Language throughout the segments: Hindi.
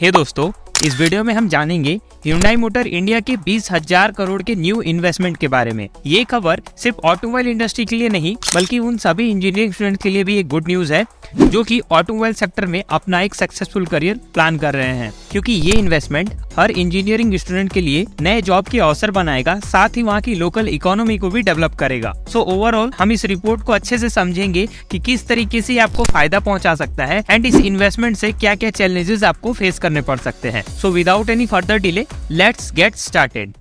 हे दोस्तों, इस वीडियो में हम जानेंगे Hyundai मोटर इंडिया के 20,000 करोड़ के न्यू इन्वेस्टमेंट के बारे में। ये खबर सिर्फ ऑटोमोबाइल इंडस्ट्री के लिए नहीं बल्कि उन सभी इंजीनियरिंग स्टूडेंट्स के लिए भी एक गुड न्यूज है जो कि ऑटोमोबाइल सेक्टर में अपना एक सक्सेसफुल करियर प्लान कर रहे हैं, क्योंकि ये इन्वेस्टमेंट हर इंजीनियरिंग स्टूडेंट के लिए नए जॉब के अवसर बनाएगा, साथ ही वहाँ की लोकल इकोनॉमी को भी डेवलप करेगा। सो ओवरऑल हम इस रिपोर्ट को अच्छे से समझेंगे कि किस तरीके से आपको फायदा पहुंचा सकता है एंड इस इन्वेस्टमेंट से क्या क्या चैलेंजेस आपको फेस करने पड़ सकते हैं। So without any further delay, let's get started.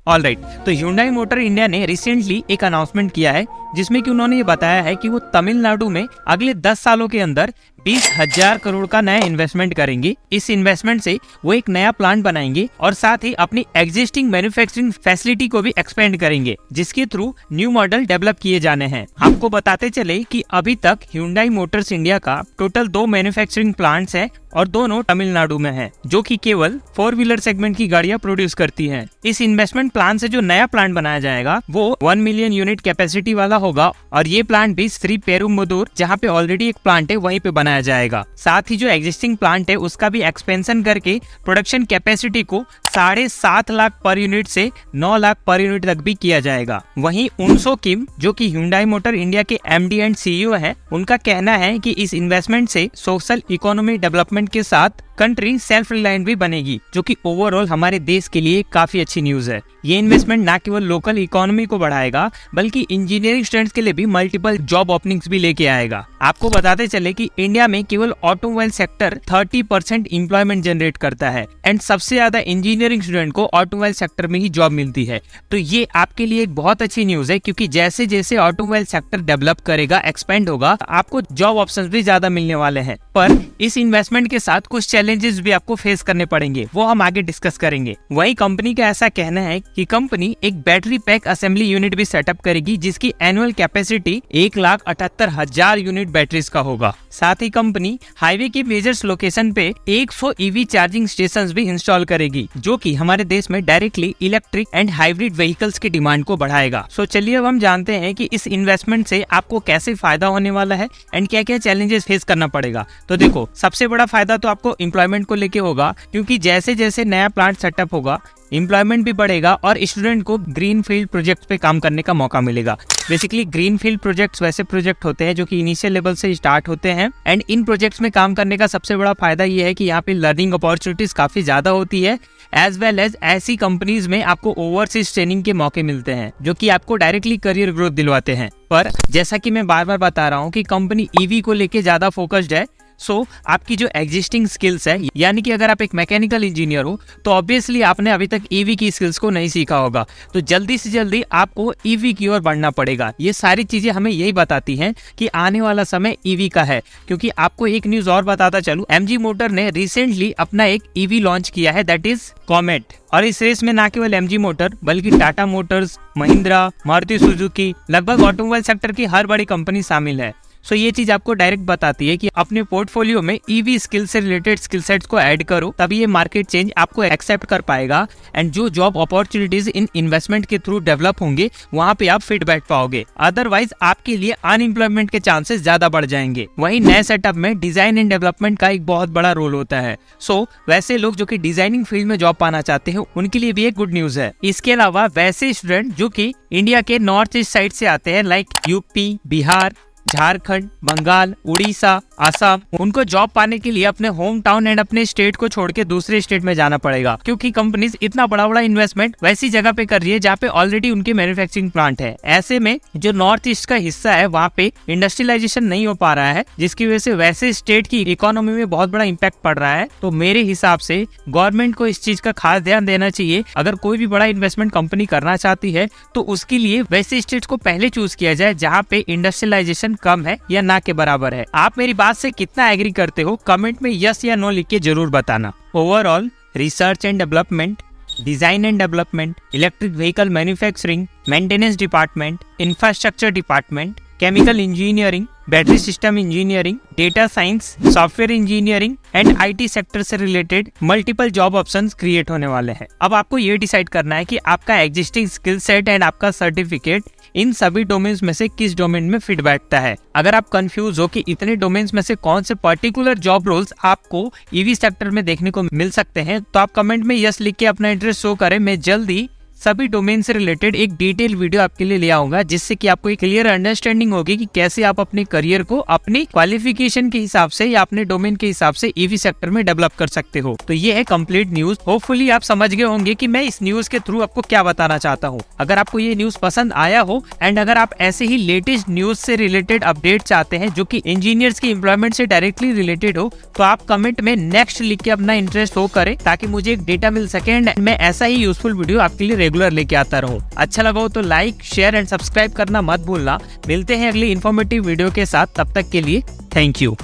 Alright, तो Hyundai मोटर इंडिया ने रिसेंटली एक अनाउंसमेंट किया है जिसमें कि उन्होंने ये बताया है कि वो तमिलनाडु में अगले 10 सालों के अंदर 20,000 करोड़ का नया इन्वेस्टमेंट करेंगे। इस इन्वेस्टमेंट से वो एक नया प्लांट बनाएंगे और साथ ही अपनी एग्जिस्टिंग मैन्युफैक्चरिंग फैसिलिटी को भी एक्सपेंड करेंगे, जिसके थ्रू न्यू मॉडल डेवलप किए जाने हैं। आपको बताते चले कि अभी तक Hyundai मोटर्स इंडिया का टोटल 2 मैन्युफैक्चरिंग प्लांट्स हैं और दोनों तमिलनाडु में हैं, जो कि केवल 4 व्हीलर सेगमेंट की गाड़ियां प्रोड्यूस करती हैं। इस इन्वेस्टमेंट प्लान से जो नया प्लांट बनाया जाएगा वो 1 मिलियन यूनिट कैपेसिटी वाला होगा और ये प्लांट भी श्री पेरुम्बदूर, जहाँ पे ऑलरेडी एक प्लांट है, वहीं पे बनाया जाएगा। साथ ही जो एग्जिस्टिंग प्लांट है उसका भी एक्सपेंशन करके प्रोडक्शन कैपेसिटी को 7.5 लाख पर यूनिट से 9 लाख पर यूनिट तक भी किया जाएगा। वहीं उनसो किम, जो कि Hyundai मोटर इंडिया के MD एंड CEO है, उनका कहना है कि इस इन्वेस्टमेंट से सोशल इकोनॉमी डेवलपमेंट के साथ कंट्री सेल्फ रिलायंट भी बनेगी, जो कि ओवरऑल हमारे देश के लिए काफी अच्छी न्यूज है। ये इन्वेस्टमेंट न केवल लोकल इकोनॉमी को बढ़ाएगा बल्कि इंजीनियरिंग स्टूडेंट्स के लिए भी मल्टीपल जॉब ओपनिंग्स भी लेके आएगा। आपको बताते चले कि इंडिया में केवल ऑटोमोबाइल सेक्टर 30% एम्प्लॉयमेंट जनरेट करता है एंड सबसे ज्यादा इंजीनियरिंग स्टूडेंट को ऑटोमोबाइल सेक्टर में ही जॉब मिलती है। तो ये आपके लिए एक बहुत अच्छी न्यूज है, क्योंकि जैसे जैसे ऑटोमोबाइल सेक्टर डेवलप करेगा, एक्सपेंड होगा, आपको जॉब ऑप्शंस भी ज्यादा मिलने वाले हैं। पर इस इन्वेस्टमेंट के साथ कुछ चैलेंजेस भी आपको फेस करने पड़ेंगे, वो हम आगे डिस्कस करेंगे। वही कंपनी का ऐसा कहना है कि कंपनी एक बैटरी पैक असेंबली यूनिट भी सेटअप करेगी, जिसकी एनुअल कैपेसिटी 1,78,000 यूनिट बैटरीज का होगा। साथ ही कंपनी हाईवे के मेजर लोकेशन पे 100 EV चार्जिंग स्टेशंस भी इंस्टॉल करेगी, जो कि हमारे देश में directly electric and hybrid vehicles की डिमांड को बढ़ाएगा। सो चलिए अब हम जानते हैं कि इस इन्वेस्टमेंट से आपको कैसे फायदा होने वाला है एंड क्या क्या चैलेंजेस फेस करना पड़ेगा। तो देखो, सबसे बड़ा फायदा तो आपको एम्प्लॉयमेंट को लेके होगा, क्योंकि जैसे जैसे नया प्लांट सेटअप होगा एम्प्लॉयमेंट भी बढ़ेगा और स्टूडेंट को ग्रीन फील्ड प्रोजेक्ट पे काम करने का मौका मिलेगा। बेसिकली ग्रीन फील्ड प्रोजेक्ट्स वैसे प्रोजेक्ट होते हैं जो कि इनिशियल लेवल से स्टार्ट होते हैं एंड इन प्रोजेक्ट्स में काम करने का सबसे बड़ा फायदा ये है कि यहाँ पे लर्निंग अपॉर्चुनिटीज काफी ज्यादा होती है, एज वेल एज ऐसी कंपनीज में आपको ओवरसीज ट्रेनिंग के मौके मिलते हैं जो कि आपको डायरेक्टली करियर ग्रोथ दिलवाते हैं। पर जैसा कि मैं बार बार बता रहा हूँ कि कंपनी EV को लेके ज्यादा फोकस्ड है। सो आपकी जो एग्जिस्टिंग स्किल्स है, यानी कि अगर आप एक मैकेनिकल इंजीनियर हो तो ऑब्वियसली आपने अभी तक EV की स्किल्स को नहीं सीखा होगा, तो जल्दी से जल्दी आपको EV की ओर बढ़ना पड़ेगा। ये सारी चीजें हमें यही बताती हैं कि आने वाला समय EV का है। क्योंकि आपको एक न्यूज और बताता चलूं, MG मोटर ने रिसेंटली अपना एक EV लॉन्च किया है, दैट इज कॉमेट। और इस रेस में ना केवल MG मोटर बल्कि टाटा मोटर्स, महिंद्रा, मारुति सुजुकी, लगभग ऑटोमोबाइल सेक्टर की हर बड़ी कंपनी शामिल है। सो ये चीज आपको डायरेक्ट बताती है कि अपने पोर्टफोलियो में EV स्किल से रिलेटेड स्किल सेट्स को ऐड करो, तभी ये मार्केट चेंज आपको एक्सेप्ट कर पाएगा एंड जो जॉब अपॉर्चुनिटीज इन इन्वेस्टमेंट के थ्रू डेवलप होंगे वहाँ पे आप फिट बैठ पाओगे। अदरवाइज आपके लिए अनएम्प्लॉयमेंट के चांसेस ज्यादा बढ़ जाएंगे। वहीं नए सेटअप में डिजाइन एंड डेवलपमेंट का एक बहुत बड़ा रोल होता है। सो वैसे लोग जो कि डिजाइनिंग फील्ड में जॉब पाना चाहते हैं उनके लिए भी एक गुड न्यूज है। इसके अलावा वैसे स्टूडेंट जो कि इंडिया के नॉर्थ ईस्ट साइड से आते हैं, लाइक UP, बिहार, झारखंड, बंगाल, उड़ीसा, असम, उनको जॉब पाने के लिए अपने होम टाउन एंड अपने स्टेट को छोड़ के दूसरे स्टेट में जाना पड़ेगा, क्योंकि कंपनीज इतना बड़ा बड़ा इन्वेस्टमेंट वैसी जगह पे कर रही है जहाँ पे ऑलरेडी उनके मैन्युफैक्चरिंग प्लांट है। ऐसे में जो नॉर्थ ईस्ट का हिस्सा है वहाँ पे इंडस्ट्रियलाइजेशन नहीं हो पा रहा है, जिसकी वजह से वैसे स्टेट की इकोनॉमी में बहुत बड़ा इम्पैक्ट पड़ रहा है। तो मेरे हिसाब से गवर्नमेंट को इस चीज का खास ध्यान देना चाहिए। अगर कोई भी बड़ा इन्वेस्टमेंट कंपनी करना चाहती है तो उसके लिए वैसे स्टेट्स को पहले चूज किया जाए जहाँ पे इंडस्ट्रियलाइजेशन कम है या ना के बराबर है। आप मेरी बात से कितना एग्री करते हो, कमेंट में यस या नो लिख के जरूर बताना। Overall research and development, design and development, electric vehicle manufacturing, maintenance department, infrastructure department, chemical engineering, battery system engineering, data science, software engineering and IT sector से related multiple job options create होने वाले हैं। अब आपको ये डिसाइड करना है कि आपका एग्जिस्टिंग स्किल सेट एंड आपका सर्टिफिकेट इन सभी डोमेन्स में से किस डोमेन में फिट बैठता है। अगर आप कंफ्यूज हो कि इतने डोमेन्स में से कौन से पर्टिकुलर जॉब रोल्स आपको ईवी सेक्टर में देखने को मिल सकते हैं, तो आप कमेंट में यस लिख के अपना इंटरेस्ट शो करें। मैं जल्दी सभी डोमेन से रिलेटेड एक डिटेल वीडियो आपके लिए ले आऊंगा, जिससे कि आपको एक क्लियर अंडरस्टैंडिंग होगी कि कैसे आप अपने करियर को अपनी क्वालिफिकेशन के हिसाब से या अपने डोमेन के हिसाब से ईवी सेक्टर में डेवलप कर सकते हो। तो ये है कंप्लीट न्यूज। होपफुली आप समझ गए होंगे कि मैं इस न्यूज के थ्रू आपको क्या बताना चाहता हूँ। अगर आपको ये न्यूज पसंद आया हो एंड अगर आप ऐसे ही लेटेस्ट न्यूज से रिलेटेड अपडेट चाहते हैं जो कि इंजीनियर्स की एम्प्लॉयमेंट से डायरेक्टली रिलेटेड हो, तो आप कमेंट में नेक्स्ट लिख के अपना इंटरेस्ट शो करें, ताकि मुझे एक डेटा मिल सके एंड मैं ऐसा ही यूजफुल वीडियो आपके लिए रेगुलर लेके आता रहूं। अच्छा लगा हो तो लाइक, शेयर एंड सब्सक्राइब करना मत भूलना। मिलते हैं अगली इन्फॉर्मेटिव वीडियो के साथ, तब तक के लिए थैंक यू।